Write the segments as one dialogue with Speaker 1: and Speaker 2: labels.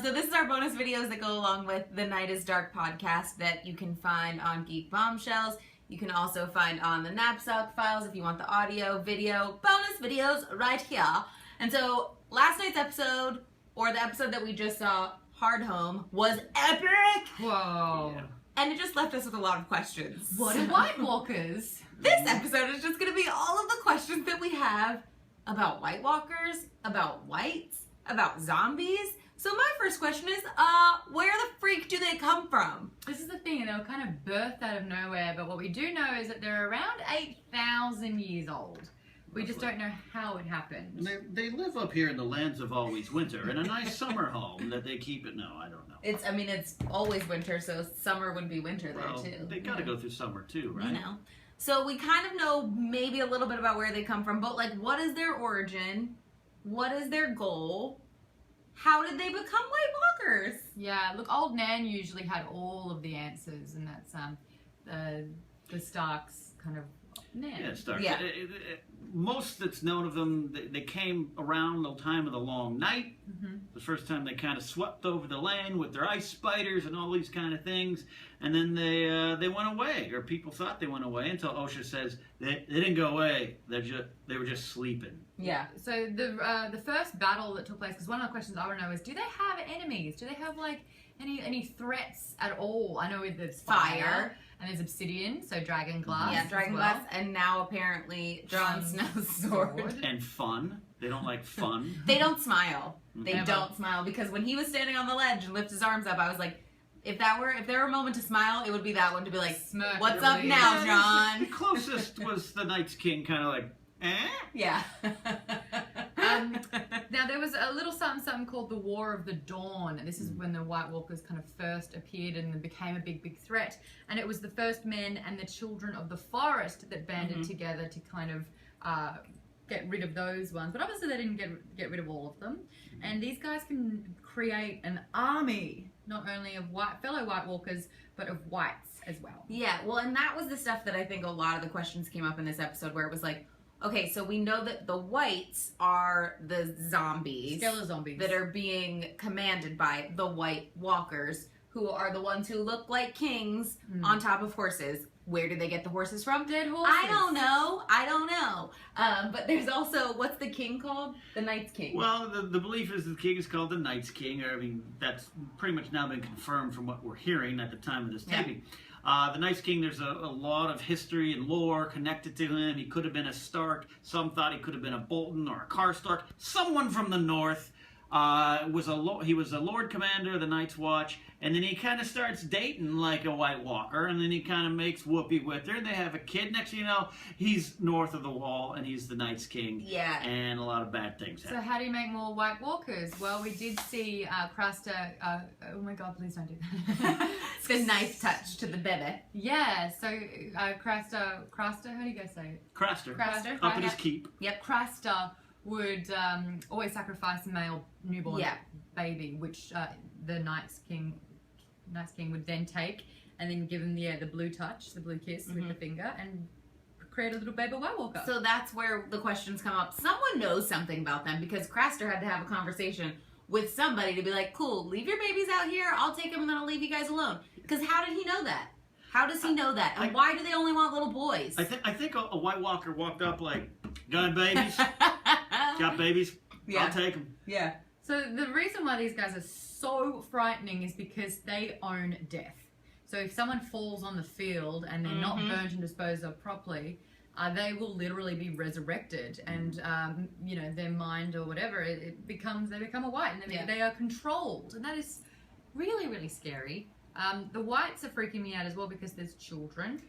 Speaker 1: So this is our bonus videos that go along with the Night is Dark podcast that you can find on GeekBomb shells. You can also find on the Napzok Files if you want the audio, video, bonus videos right here. And so last night's episode, or the episode that we just saw, Hard Home, was epic!
Speaker 2: Whoa.
Speaker 1: Yeah. And it just left us with a lot of questions.
Speaker 2: What are White Walkers?
Speaker 1: This episode is just going to be all of the questions that we have about White Walkers, about whites, about zombies. So my first question is, where the freak do they come from?
Speaker 2: This is the thing, they were kind of birthed out of nowhere, but what we do know is that they're around 8,000 years old. We just don't know how it happened.
Speaker 3: And they live up here in the lands of always winter in a nice summer home that they keep it. No, I don't know.
Speaker 1: It's always winter, so summer would be winter there too.
Speaker 3: They got to go through summer too, right?
Speaker 1: You know. So we kind of know maybe a little bit about where they come from, but like, what is their origin? What is their goal? How did they become White Walkers?
Speaker 2: Yeah, look, Old Nan usually had all of the answers, and that's the Starks kind of Nan.
Speaker 3: Yeah, Starks.
Speaker 1: Yeah.
Speaker 3: Most that's known of them, they came around the time of the Long Night.
Speaker 2: Mm-hmm.
Speaker 3: The first time they kind of swept over the land with their ice spiders and all these kind of things, and then they went away, or people thought they went away until OSHA says they didn't go away. They were just sleeping.
Speaker 2: Yeah. So the first battle that took place, because one of the questions I want to know is, do they have enemies? Do they have like any threats at all? I know there's fire. And there's obsidian, so dragon glass.
Speaker 1: Yeah, dragon glass, and now apparently Jon Snow's sword.
Speaker 3: And fun. They don't like fun.
Speaker 1: They don't smile. They
Speaker 2: Never.
Speaker 1: don't smile, because when he was standing on the ledge and lifted his arms up, I was like, if there were a moment to smile, it would be that one, to be like,
Speaker 2: Smirk,
Speaker 1: what's up
Speaker 2: really.
Speaker 1: now,
Speaker 3: The
Speaker 1: Jon?
Speaker 3: closest was the Night's King, kind of like, eh?
Speaker 1: Yeah.
Speaker 2: Now there was a little something called the War of the Dawn, and this is when the White Walkers kind of first appeared and became a big threat. And it was the first men and the children of the forest that banded together to kind of get rid of those ones. But obviously they didn't get rid of all of them. And these guys can create an army, not only of fellow White Walkers, but of whites as well.
Speaker 1: Yeah, well, and that was the stuff that I think a lot of the questions came up in this episode, where it was like, okay, so we know that the whites are the zombies.
Speaker 2: Skeleton zombies.
Speaker 1: That are being commanded by the White Walkers, who are the ones who look like kings on top of horses. Where do they get the horses from?
Speaker 2: Dead horses.
Speaker 1: I don't know. But there's also, what's the king called? The Night's King.
Speaker 3: Well, the belief is the king is called the Night's King. I mean, that's pretty much now been confirmed from what we're hearing at the time of this taping. The Night's King, there's a lot of history and lore connected to him. He could have been a Stark. Some thought he could have been a Bolton or a Karstark. Someone from the north. He was a Lord Commander of the Night's Watch, and then he kind of starts dating like a White Walker, and then he kind of makes whoopee with her, and they have a kid. Next thing you know, he's north of the Wall, and he's the Night's King.
Speaker 1: Yeah.
Speaker 3: And a lot of bad things happen.
Speaker 2: So how do you make more White Walkers? Well, we did see Craster. Oh my God! Please don't do that.
Speaker 1: It's a nice touch to the baby.
Speaker 2: Yeah. So Craster. How do you guys say it?
Speaker 3: Craster.
Speaker 1: Craster.
Speaker 3: Up at his keep.
Speaker 1: Yep.
Speaker 2: Craster would always sacrifice a male newborn baby, which the Night's King would then take and then give him the blue touch, the blue kiss with the finger, and create a little baby White Walker.
Speaker 1: So that's where the questions come up. Someone knows something about them, because Craster had to have a conversation with somebody to be like, cool, leave your babies out here, I'll take them and then I'll leave you guys alone. Because how did he know that? How does he know that? And why do they only want little boys?
Speaker 3: I think a White Walker walked up like, got babies? Got babies?
Speaker 1: Yeah.
Speaker 3: I'll take them.
Speaker 1: Yeah.
Speaker 2: So the reason why these guys are so frightening is because they own death. So if someone falls on the field and they're not burnt and disposed of properly, they will literally be resurrected, and their mind or whatever they become a white, and they are controlled, and that is really scary. The whites are freaking me out as well, because there's children.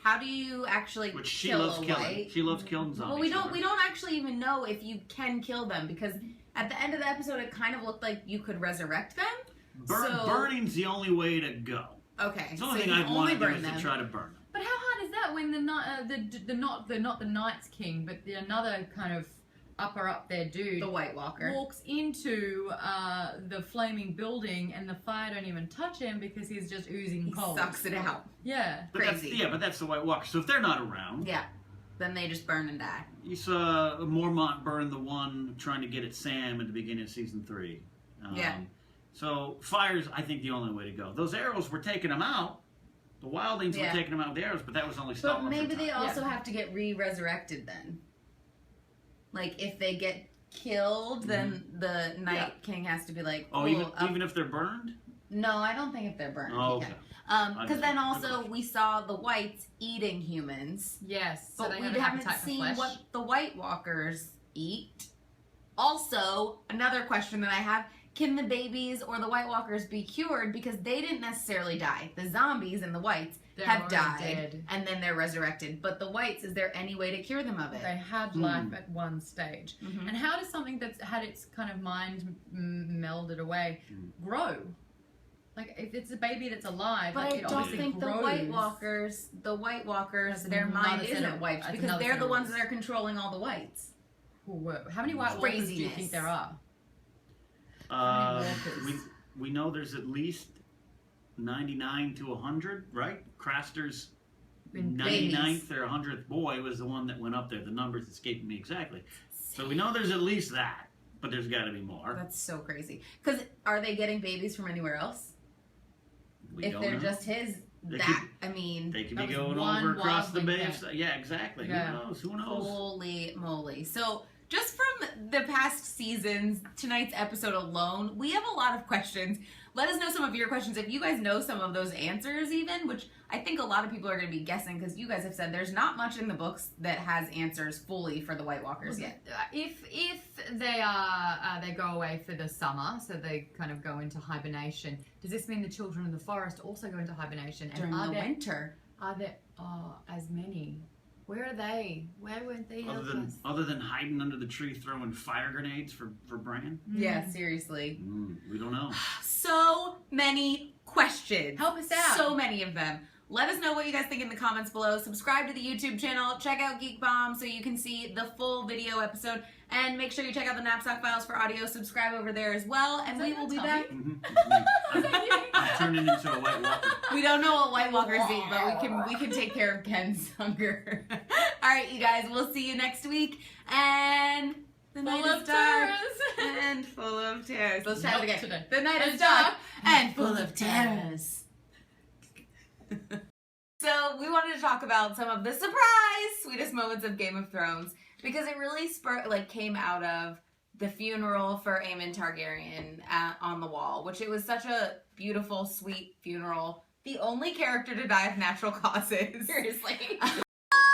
Speaker 1: How do you actually
Speaker 3: Which she
Speaker 1: kill
Speaker 3: loves
Speaker 1: a
Speaker 3: killing.
Speaker 1: white?
Speaker 3: She loves killing zombies.
Speaker 1: Well, we don't actually even know if you can kill them, because at the end of the episode it kind of looked like you could resurrect them.
Speaker 3: Burning's the only way to go.
Speaker 1: Okay.
Speaker 3: The only thing I'd want to do is to try to burn them.
Speaker 2: But how hard is that when not the Night's King, but another kind of up there dude,
Speaker 1: the White Walker,
Speaker 2: walks into the flaming building, and the fire don't even touch him because he's just oozing cold.
Speaker 1: Sucks it out.
Speaker 2: Yeah.
Speaker 3: But
Speaker 1: Crazy.
Speaker 3: but that's the White Walker. So if they're not around,
Speaker 1: then they just burn and die.
Speaker 3: you saw Mormont burn the one trying to get at Sam at the beginning of season 3. So fire's, I think, the only way to go. Those arrows were taking them out. The wildlings were taking them out with arrows, but that was only stopping
Speaker 1: But
Speaker 3: them
Speaker 1: maybe
Speaker 3: for
Speaker 1: they
Speaker 3: time.
Speaker 1: also have to get re-resurrected then. Like, if they get killed, then the Night King has to be like,
Speaker 3: Oh, even if they're burned?
Speaker 1: No, I don't think if they're burned.
Speaker 3: Oh, okay.
Speaker 1: Because then also we saw the whites eating humans.
Speaker 2: Yes. So
Speaker 1: But
Speaker 2: they
Speaker 1: we
Speaker 2: have an
Speaker 1: haven't
Speaker 2: appetite for
Speaker 1: seen
Speaker 2: flesh.
Speaker 1: what the White Walkers eat. Also, another question that I have, can the babies or the White Walkers be cured? Because they didn't necessarily die. The zombies and the whites have
Speaker 2: already
Speaker 1: died.
Speaker 2: dead.
Speaker 1: And then they're resurrected. But the whites, is there any way to cure them of it?
Speaker 2: They had life at one stage.
Speaker 1: Mhm.
Speaker 2: And how does something that's had its kind of mind melded away grow? Like, if it's a baby that's alive,
Speaker 1: But
Speaker 2: like,
Speaker 1: I
Speaker 2: it
Speaker 1: don't
Speaker 2: obviously
Speaker 1: think
Speaker 2: grows.
Speaker 1: the White Walkers,
Speaker 2: That's
Speaker 1: their mind
Speaker 2: another set
Speaker 1: isn't
Speaker 2: of-
Speaker 1: wiped
Speaker 2: that's
Speaker 1: because
Speaker 2: another
Speaker 1: they're
Speaker 2: set
Speaker 1: the
Speaker 2: of
Speaker 1: ones
Speaker 2: rules.
Speaker 1: that are controlling all the whites.
Speaker 2: How many White Walkers do you think there are?
Speaker 3: We know there's at least 99 to 100, right? Craster's
Speaker 2: Been
Speaker 3: 99th or 100th boy was the one that went up there. The numbers escaping me exactly. So we know there's at least that, but there's got to be more.
Speaker 1: That's so crazy. Because are they getting babies from anywhere else?
Speaker 3: We
Speaker 1: If
Speaker 3: don't
Speaker 1: they're
Speaker 3: know.
Speaker 1: just his,
Speaker 3: They
Speaker 1: I mean,
Speaker 3: They could
Speaker 2: That
Speaker 3: be
Speaker 2: was
Speaker 3: going
Speaker 2: one
Speaker 3: over across the
Speaker 2: wildling
Speaker 3: bay.
Speaker 2: death.
Speaker 3: Yeah, exactly.
Speaker 2: Yeah.
Speaker 3: Who knows? Who knows?
Speaker 1: holy moly. So, just from the past seasons, tonight's episode alone, we have a lot of questions. Let us know some of your questions. If you guys know some of those answers even, which I think a lot of people are going to be guessing because you guys have said there's not much in the books that has answers fully for the White Walkers yet.
Speaker 2: If they go away for the summer, so they kind of go into hibernation, does this mean the children of the forest also go into hibernation?
Speaker 1: During
Speaker 2: are
Speaker 1: the
Speaker 2: there,
Speaker 1: winter.
Speaker 2: Are there as many? Where are they? Where weren't they?
Speaker 3: Other than hiding under the tree throwing fire grenades for Bran?
Speaker 1: Yeah, seriously.
Speaker 3: We don't know.
Speaker 1: So many questions.
Speaker 2: Help us out.
Speaker 1: So many of them. Let us know what you guys think in the comments below. Subscribe to the YouTube channel. Check out GeekBomb so you can see the full video episode. And make sure you check out the Napzok Files for audio. Subscribe over there as well. And we will be back.
Speaker 3: I'm turning into a White Walker.
Speaker 1: We don't know what White Walkers eat, but we can take care of Ken's hunger. All right, you guys. We'll see you next week. And the night is dark and full of terrors. Let's try it again.
Speaker 2: Today.
Speaker 1: The night is dark and full of terrors. So we wanted to talk about some of the surprise, sweetest moments of Game of Thrones because it really came out of the funeral for Aemon Targaryen on the Wall, which it was such a beautiful, sweet funeral. The only character to die of natural causes. Seriously.
Speaker 4: Oh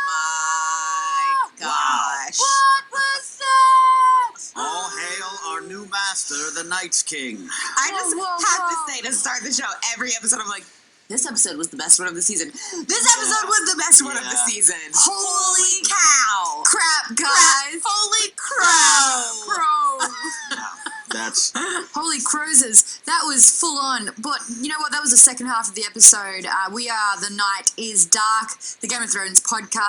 Speaker 4: my gosh.
Speaker 5: What was that?
Speaker 4: All hail our new master, the Night's King.
Speaker 5: I just have
Speaker 4: to
Speaker 5: to say, to start the show, every episode I'm like, this episode was the best one of the season. This episode was the best one of the
Speaker 4: Yeah.
Speaker 5: season. Holy cow. Crap, guys. Holy
Speaker 4: Crow.
Speaker 5: crow.
Speaker 4: That's
Speaker 5: Holy crozes. That was full on. But you know what? That was the second half of the episode. We are The Night is Dark, the Game of Thrones podcast.